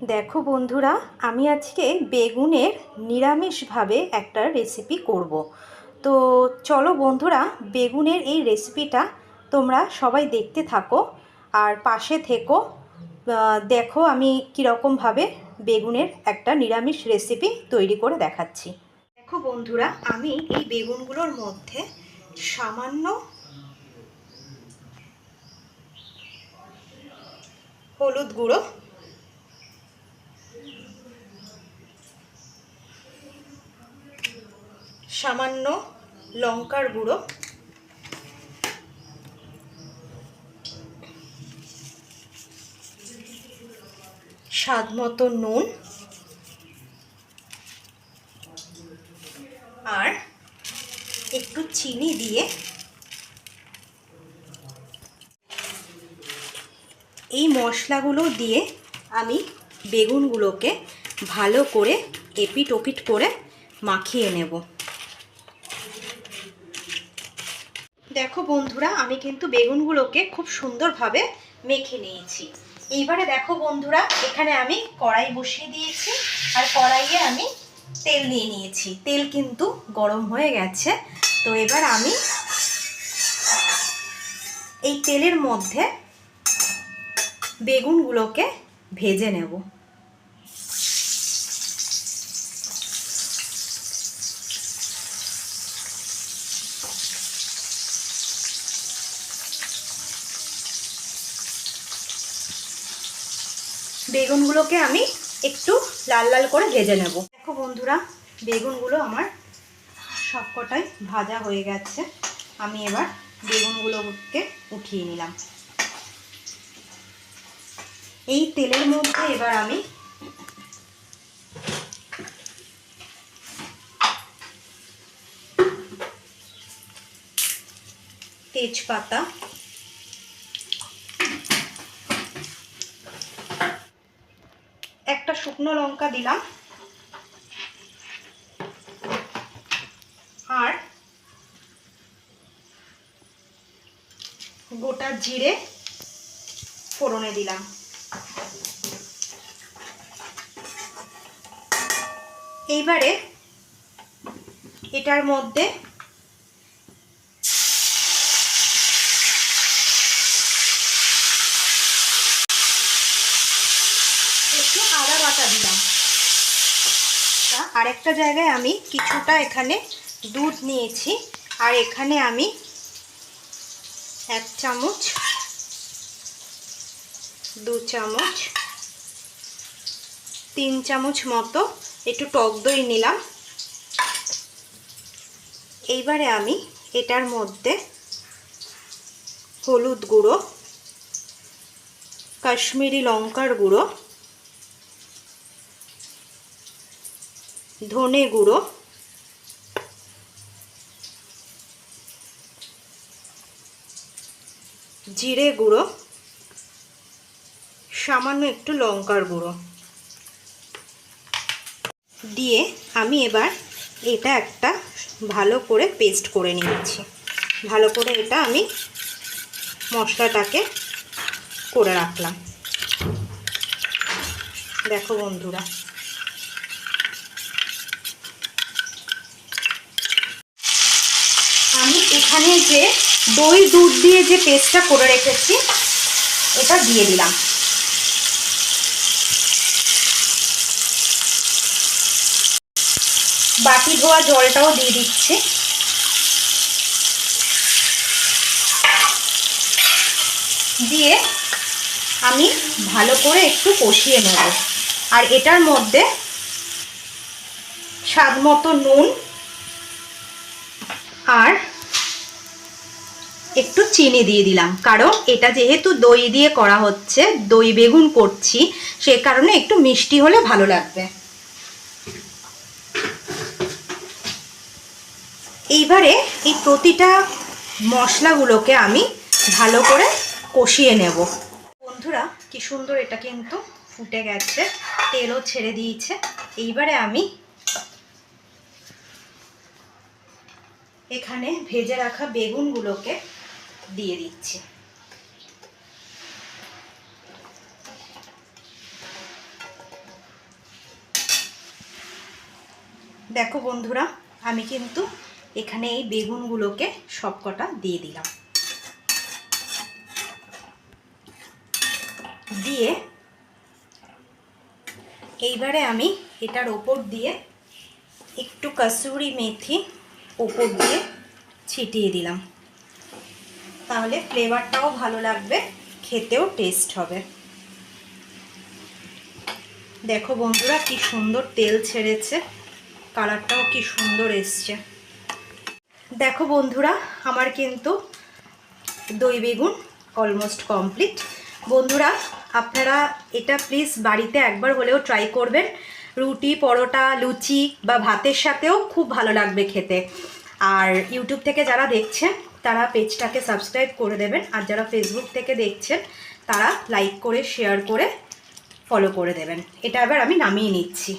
দেখো বন্ধুরা, আমি আজকে বেগুনের নিরামিষভাবে একটা রেসিপি করব। তো চলো বন্ধুরা, বেগুনের এই রেসিপিটা তোমরা সবাই দেখতে থাকো আর পাশে থেকো। দেখো আমি কীরকমভাবে বেগুনের একটা নিরামিষ রেসিপি তৈরি করে দেখাচ্ছি। দেখো বন্ধুরা, আমি এই বেগুনগুলোর মধ্যে সামান্য হলুদ গুঁড়ো, সামান্য লঙ্কার গুঁড়ো, স্বাদ মতো নুন আর একটু চিনি দিয়ে এই মশলাগুলো দিয়ে আমি বেগুনগুলোকে ভালো করে এপিট ওপিট করে মাখিয়ে নেব। দেখো বন্ধুরা, আমি কিন্তু বেগুনগুলোকে খুব সুন্দরভাবে মেখে নিয়েছি। এইবারে দেখো বন্ধুরা, এখানে আমি কড়াই বসিয়ে দিয়েছি আর কড়াইয়ে আমি তেল নিয়ে নিয়েছি। তেল কিন্তু গরম হয়ে গেছে। তো এবার আমি এই তেলের মধ্যে বেগুনগুলোকে ভেজে নেব। বেগুনগুলোকে আমি একটু লাল লাল করে ভেজে নেব। দেখো বন্ধুরা, বেগুনগুলো আমার সবকটাই ভাজা হয়ে গেছে। আমি এবার বেগুনগুলোকে উঠিয়ে নিলাম। এই তেলের মধ্যে এবার আমি তেজপাতা, একটা শুকনো লঙ্কা দিলাম আর গোটা জিরে ফোড়নে দিলাম। এইবারে এটার মধ্যে একটু আদা বাটা দিলাম। আরেকটা জায়গায় আমি কিছুটা এখানে দুধ নিয়েছি আর এখানে আমি 1 চামচ, 2 চামচ, 3 চামচ মতো একটু টক দই নিলাম। এইবারে আমি এটার মধ্যে হলুদ গুঁড়ো, কাশ্মীরি লঙ্কার গুঁড়ো, ধনে গুঁড়ো, জিরে গুঁড়ো, সামান্য একটু লঙ্কার গুঁড়ো দিয়ে আমি এবার এটা একটা ভালো করে পেস্ট করে নিয়েছি। ভালো করে এটা আমি মশলাটাকে করে রাখলাম। দেখো বন্ধুরা, আমি এখানে যে দই দুধ দিয়ে যে পেস্টটা করে রেখেছি এটা দিয়ে দিলাম। বাটি ধোয়া জলটাও দিয়ে দিচ্ছি। দিয়ে আমি ভালো করে একটু কষিয়ে নেব। আর এটার মধ্যে স্বাদ মতো নুন আর একটু চিনি দিয়ে দিলাম, কারণ এটা যেহেতু দই দিয়ে করা হচ্ছে, দই বেগুন করছি, সে কারণে একটু মিষ্টি হলে ভালো লাগবে। এইবারে এই প্রতিটা মশলাগুলোকে আমি ভালো করে কষিয়ে নেব। বন্ধুরা, কি সুন্দর এটা কিন্তু ফুটে গেছে, তেলও ছেড়ে দিয়েছে। এইবারে আমি এখানে ভেজে রাখা বেগুনগুলোকে দিয়ে দিচ্ছি। দেখো বন্ধুরা, আমি কিন্তু এখানে এই বেগুনগুলোকে সবকটা দিয়ে দিলাম। দিয়ে এইবারে আমি এটার ওপর দিয়ে একটু কসুরি মেথি ওপর দিয়ে ছিটিয়ে দিলাম, তাহলে ফ্লেভারটাও ভালো লাগবে, খেতেও টেস্ট হবে। দেখো বন্ধুরা কি সুন্দর তেল ছেড়েছে, কালারটাও কি সুন্দর এসছে। দেখো বন্ধুরা, আমার কিন্তু দই বেগুন অলমোস্ট কমপ্লিট। বন্ধুরা আপনারা এটা প্লিজ বাড়িতে একবার হলেও ট্রাই করবেন। রুটি, পরোটা, লুচি বা ভাতের সাথেও খুব ভালো লাগবে খেতে। আর ইউটিউব থেকে যারা দেখছেন তারা পেজটাকে সাবস্ক্রাইব করে দেবেন, আর যারা ফেসবুক থেকে দেখছেন তারা লাইক করে শেয়ার করে ফলো করে দেবেন। এটা এবার আমি নামিয়ে নিচ্ছি।